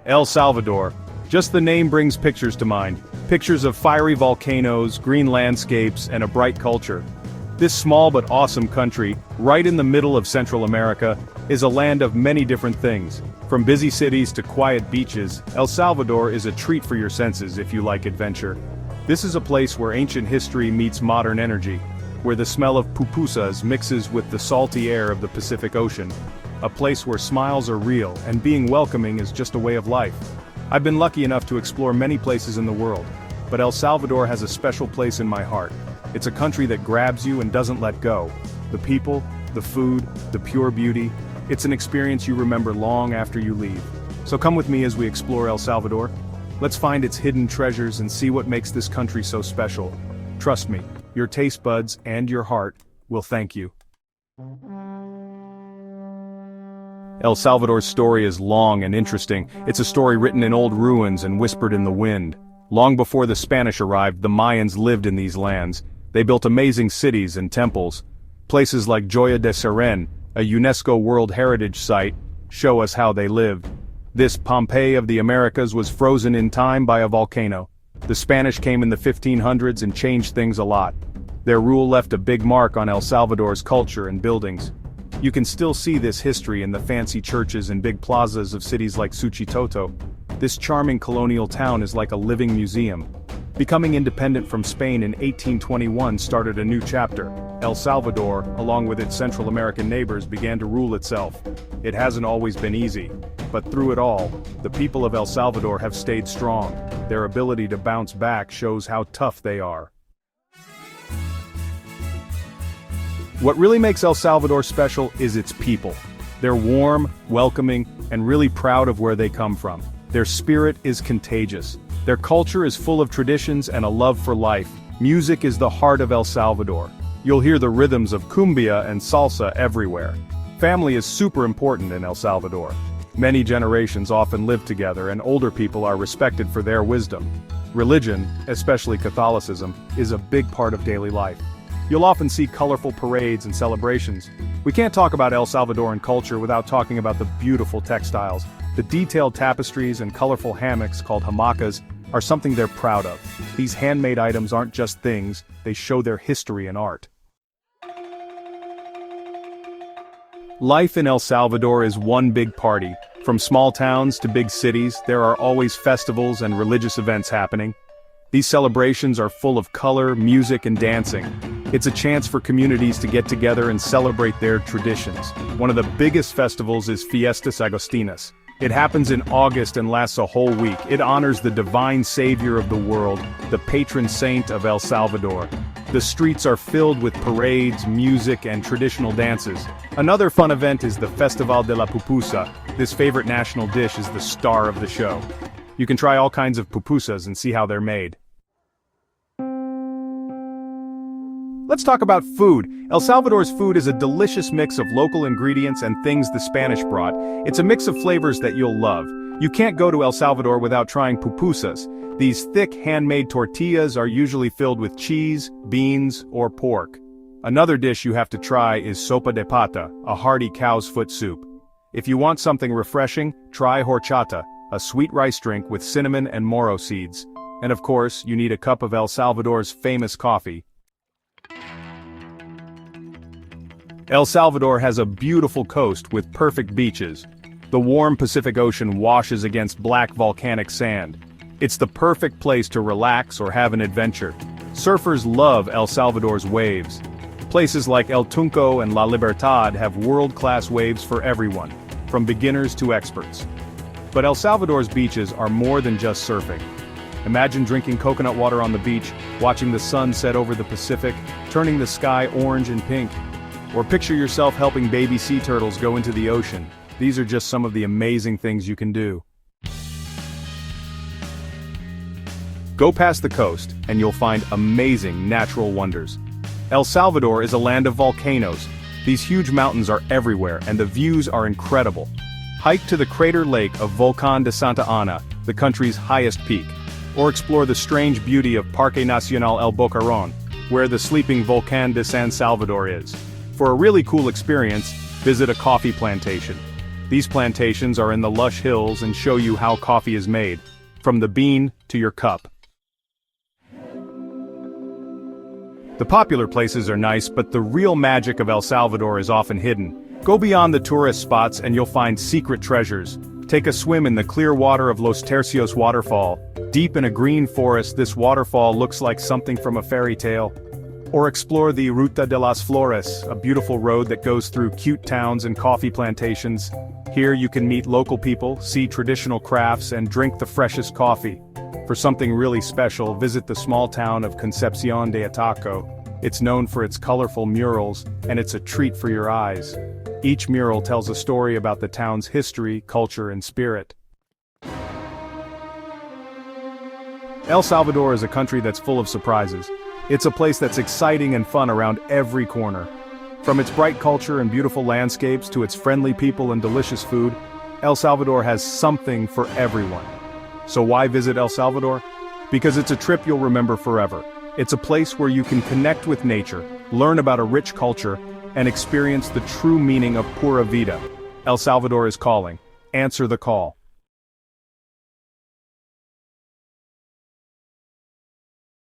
El Salvador. Just the name brings pictures to mind. Pictures of fiery volcanoes, green landscapes, and a bright culture. This small but awesome country, right in the middle of Central America, is a land of many different things. From busy cities to quiet beaches, El Salvador is a treat for your senses if you like adventure. This is a place where ancient history meets modern energy, where the smell of pupusas mixes with the salty air of the Pacific Ocean. A place where smiles are real and being welcoming is just a way of life. I've been lucky enough to explore many places in the world, but El Salvador has a special place in my heart. It's a country that grabs you and doesn't let go. The people, the food, the pure beauty. It's an experience you remember long after you leave. So come with me as we explore El Salvador. Let's find its hidden treasures and see what makes this country so special. Trust me, your taste buds and your heart will thank you. El Salvador's story is long and interesting. It's a story written in old ruins and whispered in the wind. Long before the Spanish arrived, the Mayans lived in these lands. They built amazing cities and temples. Places like Joya de Seren, a UNESCO World Heritage Site, show us how they lived. This Pompeii of the Americas was frozen in time by a volcano. The Spanish came in the 1500s and changed things a lot. Their rule left a big mark on El Salvador's culture and buildings. You can still see this history in the fancy churches and big plazas of cities like Suchitoto. This charming colonial town is like a living museum. Becoming independent from Spain in 1821 started a new chapter. El Salvador, along with its Central American neighbors, began to rule itself. It hasn't always been easy, but through it all, the people of El Salvador have stayed strong. Their ability to bounce back shows how tough they are. What really makes El Salvador special is its people. They're warm, welcoming, and really proud of where they come from. Their spirit is contagious. Their culture is full of traditions and a love for life. Music is the heart of El Salvador. You'll hear the rhythms of cumbia and salsa everywhere. Family is super important in El Salvador. Many generations often live together and older people are respected for their wisdom. Religion, especially Catholicism, is a big part of daily life. You'll often see colorful parades and celebrations. We can't talk about El Salvadoran culture without talking about the beautiful textiles. The detailed tapestries and colorful hammocks called hamacas are something they're proud of. These handmade items aren't just things, they show their history and art. Life in El Salvador is one big party. From small towns to big cities, there are always festivals and religious events happening. These celebrations are full of color, music, and dancing. It's a chance for communities to get together and celebrate their traditions. One of the biggest festivals is Fiestas Agostinas. It happens in August and lasts a whole week. It honors the divine savior of the world, the patron saint of El Salvador. The streets are filled with parades, music, and traditional dances. Another fun event is the Festival de la Pupusa. This favorite national dish is the star of the show. You can try all kinds of pupusas and see how they're made. Let's talk about food. El Salvador's food is a delicious mix of local ingredients and things the Spanish brought. It's a mix of flavors that you'll love. You can't go to El Salvador without trying pupusas. These thick, handmade tortillas are usually filled with cheese, beans, or pork. Another dish you have to try is sopa de pata, a hearty cow's foot soup. If you want something refreshing, try horchata, a sweet rice drink with cinnamon and moro seeds. And of course, you need a cup of El Salvador's famous coffee. El Salvador has a beautiful coast with perfect beaches. The warm Pacific Ocean washes against black volcanic sand. It's the perfect place to relax or have an adventure. Surfers love El Salvador's waves. Places like El Tunco and La Libertad have world-class waves for everyone, from beginners to experts. But El Salvador's beaches are more than just surfing. Imagine drinking coconut water on the beach, watching the sun set over the Pacific, turning the sky orange and pink. Or picture yourself helping baby sea turtles go into the ocean. These are just some of the amazing things you can do. Go past the coast, and you'll find amazing natural wonders. El Salvador is a land of volcanoes. These huge mountains are everywhere, and the views are incredible. Hike to the crater lake of Volcán de Santa Ana, the country's highest peak. Or explore the strange beauty of Parque Nacional El Boquerón, where the sleeping Volcán de San Salvador is. For a really cool experience, visit a coffee plantation. These plantations are in the lush hills and show you how coffee is made, from the bean to your cup. The popular places are nice, but the real magic of El Salvador is often hidden. Go beyond the tourist spots and you'll find secret treasures. Take a swim in the clear water of Los Tercios waterfall. Deep in a green forest, this waterfall looks like something from a fairy tale. Or explore the Ruta de las Flores, a beautiful road that goes through cute towns and coffee plantations. Here you can meet local people, see traditional crafts, and drink the freshest coffee. For something really special, visit the small town of Concepcion de Ataco. It's known for its colorful murals, and it's a treat for your eyes. Each mural tells a story about the town's history, culture, and spirit. El Salvador is a country that's full of surprises. It's a place that's exciting and fun around every corner. From its bright culture and beautiful landscapes to its friendly people and delicious food, El Salvador has something for everyone. So why visit El Salvador? Because it's a trip you'll remember forever. It's a place where you can connect with nature, learn about a rich culture, and experience the true meaning of pura vida. El Salvador is calling. Answer the call.